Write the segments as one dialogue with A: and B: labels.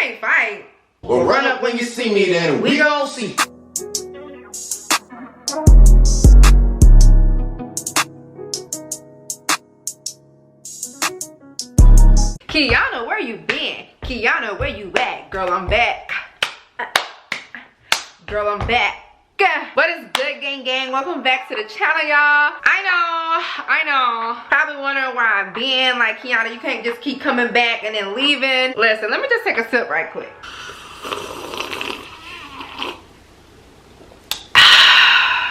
A: can't fight.
B: Well, run up when you see me, then we gon' see.
A: Keonna, where you been? Keonna, where you at? Girl, I'm back. Girl, I'm back. What is good, gang? Welcome back to the channel, y'all. I know. Probably wondering where I've been. Like, Keonna, you can't just keep coming back and then leaving. Listen, let me just take a sip right quick.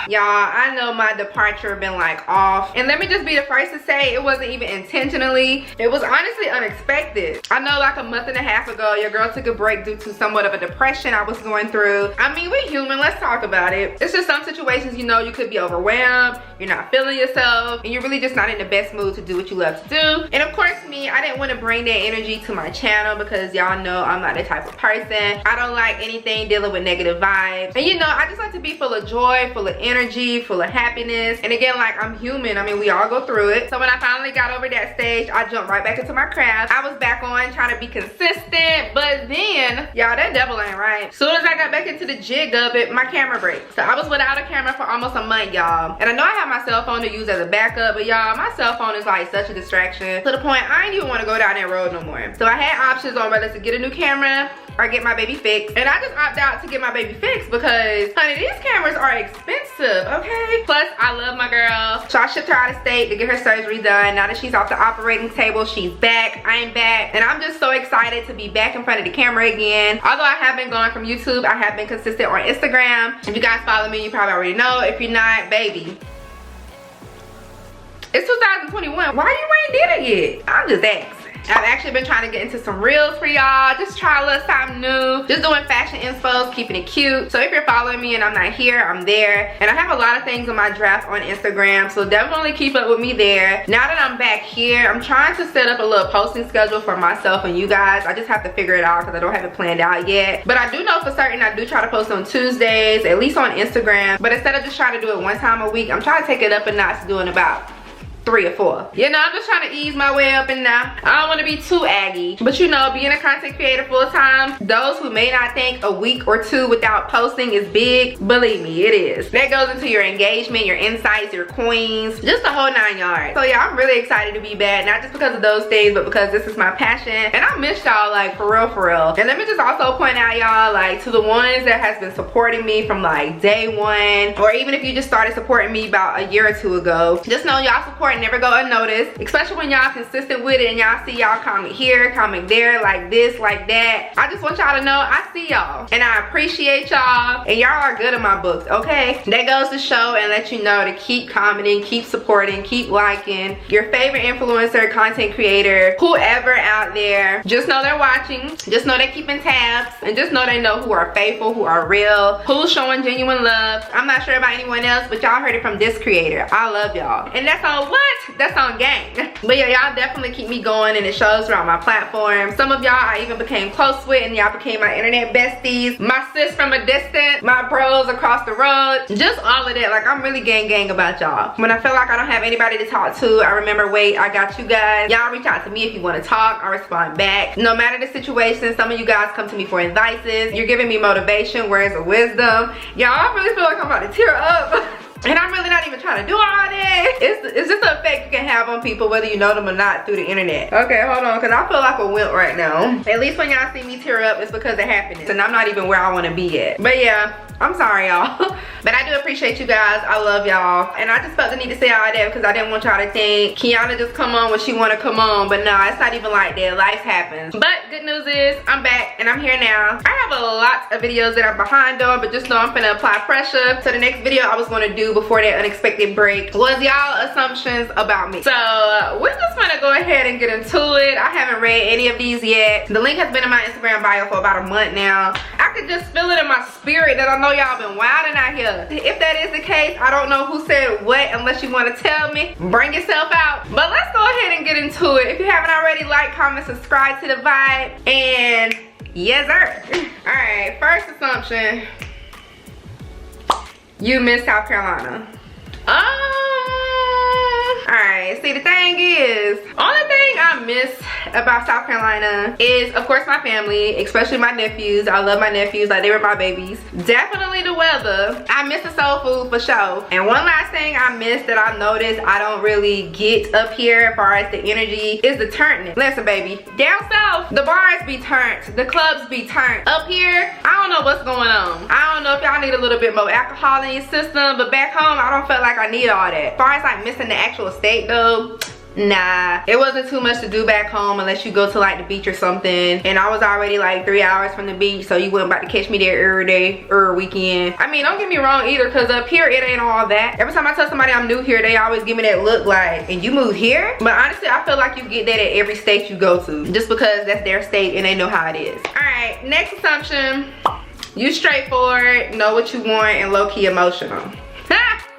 A: Y'all, I know my departure been like off, and let me just be the first to say it wasn't even intentionally. It was honestly unexpected. I know like a month and a half ago your girl took a break due to somewhat of a depression I was going through. I mean, we're human, let's talk about it. It's just some situations, you know, you could be overwhelmed, you're not feeling yourself, and you're really just not in the best mood to do what you love to do. And of course me, I didn't want to bring that energy to my channel because y'all know I'm not the type of person. I don't like anything dealing with negative vibes, and you know, I just like to be full of joy, full of energy, full of happiness. And again, like, I'm human. I mean, we all go through it. So when I finally got over that stage, I jumped right back into my craft. I was back on trying to be consistent, but then y'all, that devil ain't right. Soon as I got back into the jig of it, my camera breaks. So I was without a camera for almost a month, y'all. And I know I have my cell phone to use as a backup, but y'all, my cell phone is like such a distraction to the point I didn't even want to go down that road no more. So I had options on whether to get a new camera or get my baby fixed, and I just opted out to get my baby fixed because, honey, these cameras are expensive, okay? Plus, I love my girl, so I shipped her out of state to get her surgery done. Now that she's off the operating table, she's back, I'm back, and I'm just so excited to be back in front of the camera again. Although I have been gone from YouTube, I have been consistent on Instagram. If you guys follow me, you probably already know. If you're not, baby, it's 2021. Why you ain't did it yet? I'm just asking. I've actually been trying to get into some reels for y'all. Just try a little something new. Just doing fashion inspos, keeping it cute. So if you're following me and I'm not here, I'm there. And I have a lot of things on my draft on Instagram, so definitely keep up with me there. Now that I'm back here, I'm trying to set up a little posting schedule for myself and you guys. I just have to figure it out because I don't have it planned out yet. But I do know for certain I do try to post on Tuesdays, at least on Instagram. But instead of just trying to do it one time a week, I'm trying to take it up a notch, doing about 3 or 4. You know, I'm just trying to ease my way up and down. I don't want to be too aggy, but you know, being a content creator full time, those who may not think a week or 2 without posting is big, believe me, it is. That goes into your engagement, your insights, your coins, just the whole 9 yards. So yeah, I'm really excited to be back, not just because of those things, but because this is my passion, and I miss y'all, like, for real. And let me just also point out, y'all, like, to the ones that has been supporting me from like day 1, or even if you just started supporting me about a year or 2 ago, just know y'all support never go unnoticed, especially when y'all consistent with it and y'all see y'all comment here, comment there, like this, like that. I just want y'all to know I see y'all and I appreciate y'all, and y'all are good in my books, okay? That goes to show and let you know to keep commenting, keep supporting, keep liking. Your favorite influencer, content creator, whoever out there, just know they're watching, just know they're keeping tabs, and just know they know who are faithful, who are real, who's showing genuine love. I'm not sure about anyone else, but y'all heard it from this creator. I love y'all, and that's on what? That's on gang. But yeah, y'all definitely keep me going, and it shows throughout my platform. Some of y'all I even became close with, and y'all became my internet besties, my sis from a distance, my bros across the road, just all of that. Like, I'm really gang about y'all. When I feel like I don't have anybody to talk to, I remember, wait, I got you guys. Y'all reach out to me if you want to talk. I respond back. No matter the situation, some of you guys come to me for advices. You're giving me motivation, words of wisdom. Y'all, I really feel like I'm about to tear up. And I'm really not even trying to do all that. It's just an effect you can have on people whether you know them or not through the internet. Okay, hold on, because I feel like a wimp right now. At least when y'all see me tear up, it's because of happiness, and I'm not even where I want to be yet. But yeah, I'm sorry, y'all. But I do appreciate you guys. I love y'all. And I just felt the need to say all that because I didn't want y'all to think Keonna just come on when she want to come on. But nah, it's not even like that. Life happens. But good news is I'm back and I'm here now. I have a lot of videos that I'm behind on, but just know I'm finna apply pressure. So the next video I was going to do before that unexpected break was y'all assumptions about me. So we're just gonna go ahead and get into it. I haven't read any of these yet. The link has been in my Instagram bio for about a month now. I could just feel it in my spirit that I know y'all been wilding out here. If that is the case, I don't know who said what unless you want to tell me. Bring yourself out. But let's go ahead and get into it. If you haven't already, like, comment, subscribe to the vibe, and yes sir. All right, first assumption, you miss South Carolina. All right, Alright, see the thing is, only thing I miss about South Carolina is of course my family, especially my nephews. I love my nephews like they were my babies. Definitely the weather. I miss the soul food for sure. And one last thing I miss that I've noticed I don't really get up here as far as the energy is the turning. Listen baby, down south the bars be turned, the clubs be turned. Up here I don't know what's going on. I don't know if y'all need a little bit more alcohol in your system, but back home I don't feel like I need all that. As far as like missing the actual state though, nah, it wasn't too much to do back home unless you go to like the beach or something. And I was already like 3 hours from the beach, so you wasn't about to catch me there every day or weekend. I mean, don't get me wrong either, because up here it ain't all that. Every time I tell somebody I'm new here, they always give me that look like, and you moved here? But honestly, I feel like you get that at every state you go to, just because that's their state and they know how it is. All right, next assumption, you straightforward, know what you want, and low-key emotional.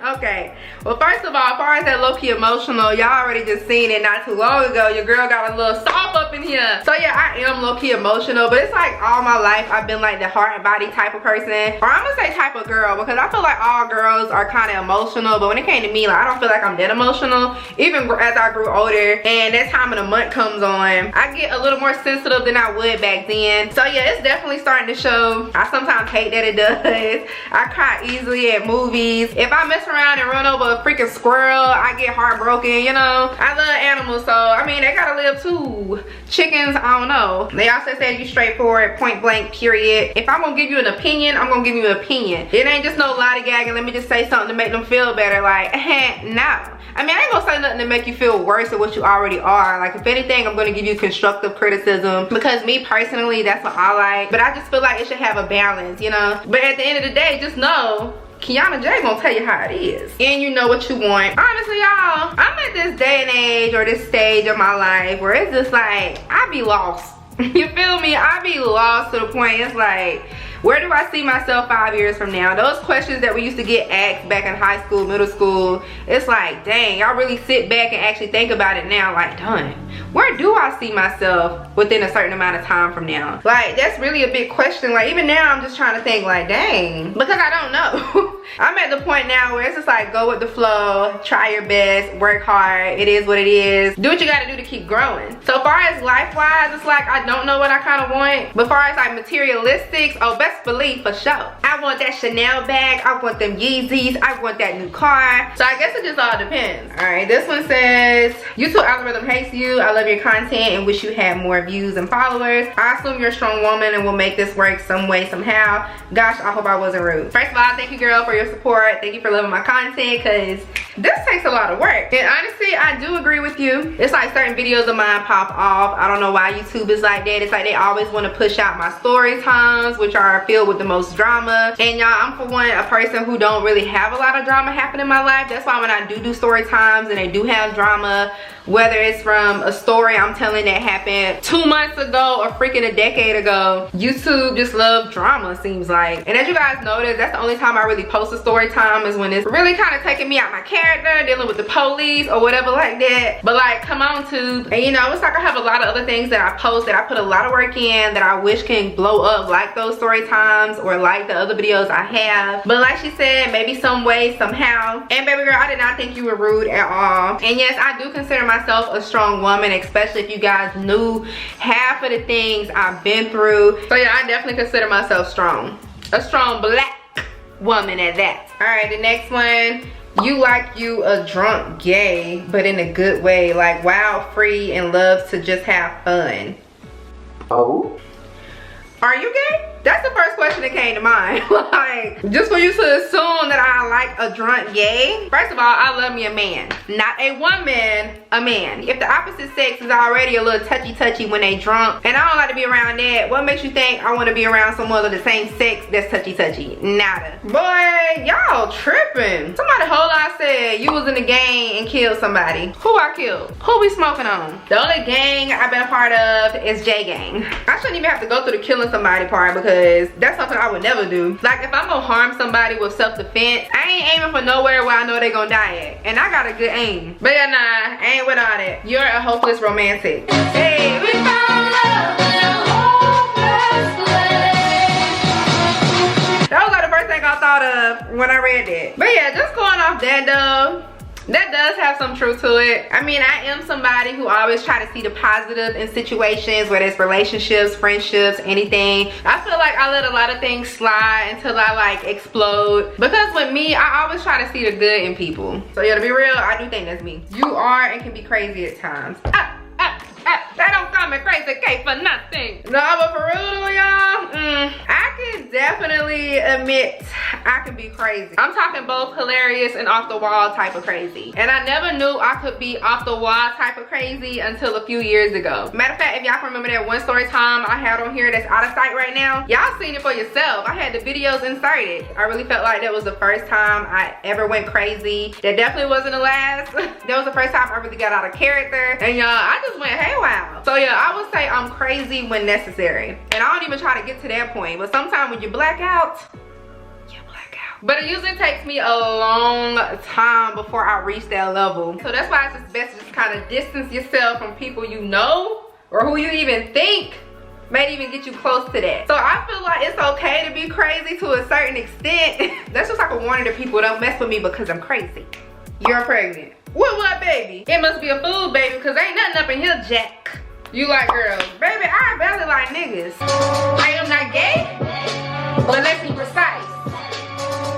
A: Okay, well first of all, as far as that low-key emotional, y'all already just seen it not too long ago. Your girl got a little soft up in here. So yeah, I am low-key emotional, but it's like all my life I've been like the heart and body type of person, or I'm gonna say type of girl, because I feel like all girls are kind of emotional, but when it came to me, like I don't feel like I'm that emotional. Even as I grew older and that time of the month comes on, I get a little more sensitive than I would back then. So yeah, it's definitely starting to show. I sometimes hate that it does. I cry easily at movies. If I mess around and run over a freaking squirrel, I get heartbroken, you know. I love animals, so I mean they gotta live too. Chickens, I don't know. They also said you straightforward, point blank, period. If I'm gonna give you an opinion, I'm gonna give you an opinion. It ain't just no lollygagging, let me just say something to make them feel better. Like, no. I mean, I ain't gonna say nothing to make you feel worse than what you already are. Like, if anything, I'm gonna give you constructive criticism, because me personally, that's what I like. But I just feel like it should have a balance, you know. But at the end of the day, just know KeonnaJae gonna tell you how it is, and you know what you want. Honestly, y'all, I'm at this day and age, or this stage of my life, where it's just like I be lost. You feel me? I be lost to the point it's like, where do I see myself 5 years from now? Those questions that we used to get asked back in high school, middle school, it's like, dang, y'all really sit back and actually think about it now, like, dang, where do I see myself within a certain amount of time from now? Like, that's really a big question. Like, even now I'm just trying to think, like, dang, because I don't know. I'm at the point now where it's just like, go with the flow, try your best, work hard, it is what it is, do what you gotta do to keep growing. So far as life-wise, it's like I don't know what I kind of want, but far as like materialistics, oh, best believe for sure. I want that Chanel bag, I want them Yeezys, I want that new car. So I guess it just all depends. All right, this one says, YouTube algorithm hates you, I love your content and wish you had more views and followers. I assume you're a strong woman and will make this work some way, somehow. Gosh, I hope I wasn't rude. First of all, thank you girl for your support. Thank you for loving my content, because this takes a lot of work. And honestly, I do agree with you. It's like certain videos of mine pop off. I don't know why YouTube is like that. It's like they always want to push out my story times, which are filled with the most drama. And y'all, I'm for one a person who don't really have a lot of drama happen in my life. That's why when I do story times and they do have drama, whether it's from a story I'm telling that happened 2 months ago or freaking a decade ago, YouTube just loves drama, seems like. And as you guys notice, that's the only time I really post a story time, is when it's really kind of taking me out my character, dealing with the police or whatever like that. But like, come on tube. And you know, it's like I have a lot of other things that I post that I put a lot of work in that I wish can blow up like those story times or like the other videos I have. But like she said, maybe some way, somehow. And baby girl, I did not think you were rude at all. And yes, I do consider myself a strong woman, especially if you guys knew half of the things I've been through. So yeah, I definitely consider myself strong. A strong black woman at that. All right, the next one. You like you a drunk gay, but in a good way, like wild, free, and loves to just have fun. Oh? Are you gay? That's the first question that came to mind. Like, just for you to assume that I like a drunk gay. First of all, I love me a man. Not a woman, a man. If the opposite sex is already a little touchy when they drunk, and I don't like to be around that, what makes you think I want to be around someone of the same sex that's touchy? Nada. Boy, y'all tripping. Somebody whole lot said you was in a gang and killed somebody. Who I killed? Who we smoking on? The only gang I've been a part of is J Gang. I shouldn't even have to go through the killing somebody part, because that's something I would never do. Like, if I'm gonna harm somebody with self-defense, I ain't aiming for nowhere where I know they gonna die at. And I got a good aim. But yeah, nah, I ain't with all that. You're a hopeless romantic. Hey, we found love in a hopeless place. That was like the first thing I thought of when I read that. But yeah, just going off that though, That does have some truth to it. I mean, I am somebody who always try to see the positive in situations, whether it's relationships, friendships, anything. I feel like I let a lot of things slide until I like explode. Because with me, I always try to see the good in people. So yeah, to be real, I do think that's me. You are and can be crazy at times. That don't call me crazy, K, for nothing. No, but for real though, y'all, I can definitely admit I can be crazy. I'm talking both hilarious and off the wall type of crazy. And I never knew I could be off the wall type of crazy until a few years ago. Matter of fact, if y'all can remember that one story time I had on here that's out of sight right now, y'all seen it for yourself. I had the videos inserted. I really felt like that was the first time I ever went crazy. That definitely wasn't the last. That was the first time I really got out of character. And y'all, I just went haywire. So yeah, I would say I'm crazy when necessary. And I don't even try to get to that point. But sometimes when you black out, you black out. But it usually takes me a long time before I reach that level. So that's why it's just best to just kind of distance yourself from people you know or who you even think may even get you close to that. So I feel like it's okay to be crazy to a certain extent. That's just like a warning to people, don't mess with me because I'm crazy. You're pregnant. What, baby? It must be a food, baby, because ain't nothing up in here, Jack. You like girls. Baby, I barely like niggas. I am not gay, but let's be precise.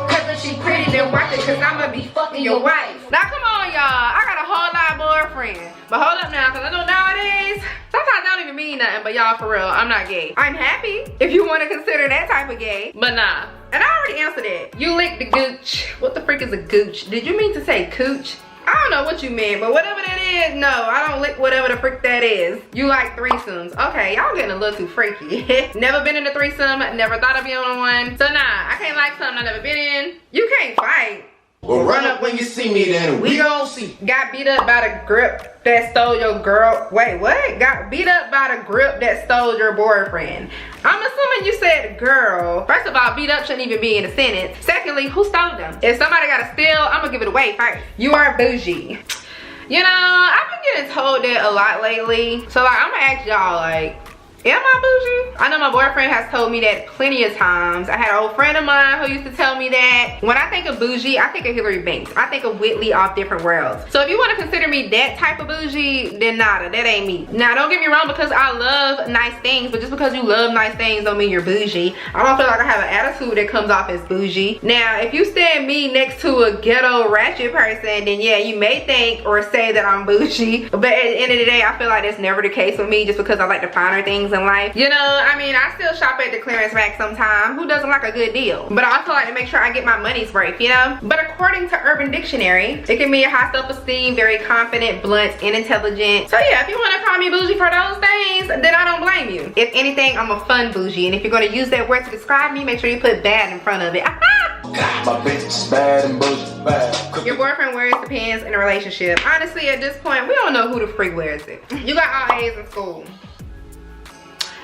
A: Because if she pretty, then watch it, because I'm going to be fucking your wife. Now, come on, y'all. I got a whole lot of boyfriends. But hold up now, because I know nowadays, sometimes I don't even mean nothing, but y'all, for real, I'm not gay. I'm happy if you want to consider that type of gay, but nah. And I already answered that. You lick the gooch. What the frick is a gooch? Did you mean to say cooch? I don't know what you meant, but whatever that is, no, I don't lick whatever the frick that is. You like threesomes. Okay, y'all getting a little too freaky. Never been in a threesome, never thought I'd be on one. So nah, I can't like something I've never been in. You can't fight.
B: Well, run up when you see me, then we gon' see.
A: Got beat up by the grip that stole your girl. Wait, what? Got beat up by the grip that stole your boyfriend. I'm assuming you said girl. First of all, beat up shouldn't even be in a sentence. Secondly, who stole them? If somebody gotta steal, I'm gonna give it away first. You are bougie. You know, I've been getting told that a lot lately. So like, I'm gonna ask y'all, like, am I bougie? I know my boyfriend has told me that plenty of times. I had an old friend of mine who used to tell me that. When I think of bougie, I think of Hillary Banks. I think of Whitley off Different Worlds. So if you want to consider me that type of bougie, then nada, that ain't me. Now don't get me wrong, because I love nice things, but just because you love nice things don't mean you're bougie. I don't feel like I have an attitude that comes off as bougie. Now if you stand me next to a ghetto ratchet person, then yeah, you may think or say that I'm bougie. But at the end of the day, I feel like that's never the case with me, just because I like the finer things in life. You know, I mean, I still shop at the clearance rack sometimes. Who doesn't like a good deal? But I also like to make sure I get my money's worth, you know? But according to Urban Dictionary, it can mean high self-esteem, very confident, blunt, and intelligent. So yeah, if you want to call me bougie for those things, then I don't blame you. If anything, I'm a fun bougie. And if you're going to use that word to describe me, make sure you put bad in front of it.
B: My bitch is bad and bougie, bad.
A: Your boyfriend wears the pants in a relationship. Honestly, at this point, we don't know who the freak wears it. You got all A's in school.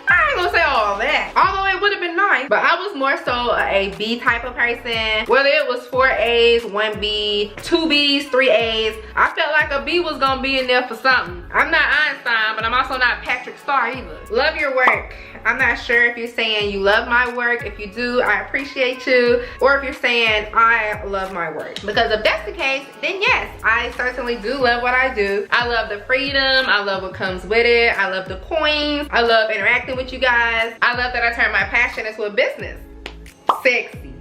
A: I ain't gonna say all that, although it would have been nice, but I was more so a B type of person. Whether it was 4 A's, 1 B, 2 B's, 3 A's, I felt like a B was gonna be in there for something. I'm not Einstein, but I'm also not Patrick Star either. Love your work. I'm not sure if you're saying you love my work. If you do, I appreciate you. Or if you're saying I love my work. Because if that's the case, then yes, I certainly do love what I do. I love the freedom. I love what comes with it. I love the coins. I love interacting with you guys. I love that I turn my passion into a business. Sexy.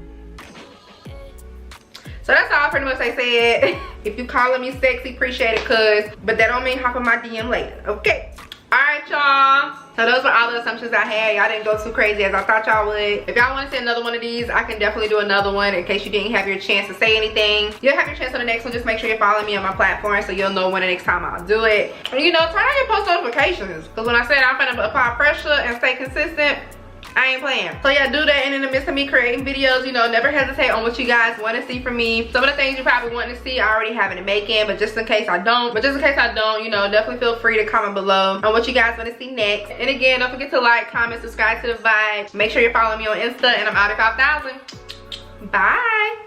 A: So that's all pretty much I said. If you calling me sexy, appreciate it, cuz. But that don't mean hop on my DM later, okay? Alright, y'all. So those were all the assumptions I had. Y'all didn't go too crazy as I thought y'all would. If y'all want to see another one of these, I can definitely do another one in case you didn't have your chance to say anything. You'll have your chance on the next one. Just make sure you're following me on my platform so you'll know when the next time I'll do it. And you know, turn on your post notifications. Because when I said I'm gonna apply pressure and stay consistent, I ain't playing. So yeah, do that. And in the midst of me creating videos, you know, never hesitate on what you guys want to see from me. Some of the things you probably want to see, I already have in the making, but just in case I don't, you know, definitely feel free to comment below on what you guys want to see next. And again, don't forget to like, comment, subscribe to the vibe. Make sure you're following me on Insta, and I'm out of 5,000. Bye.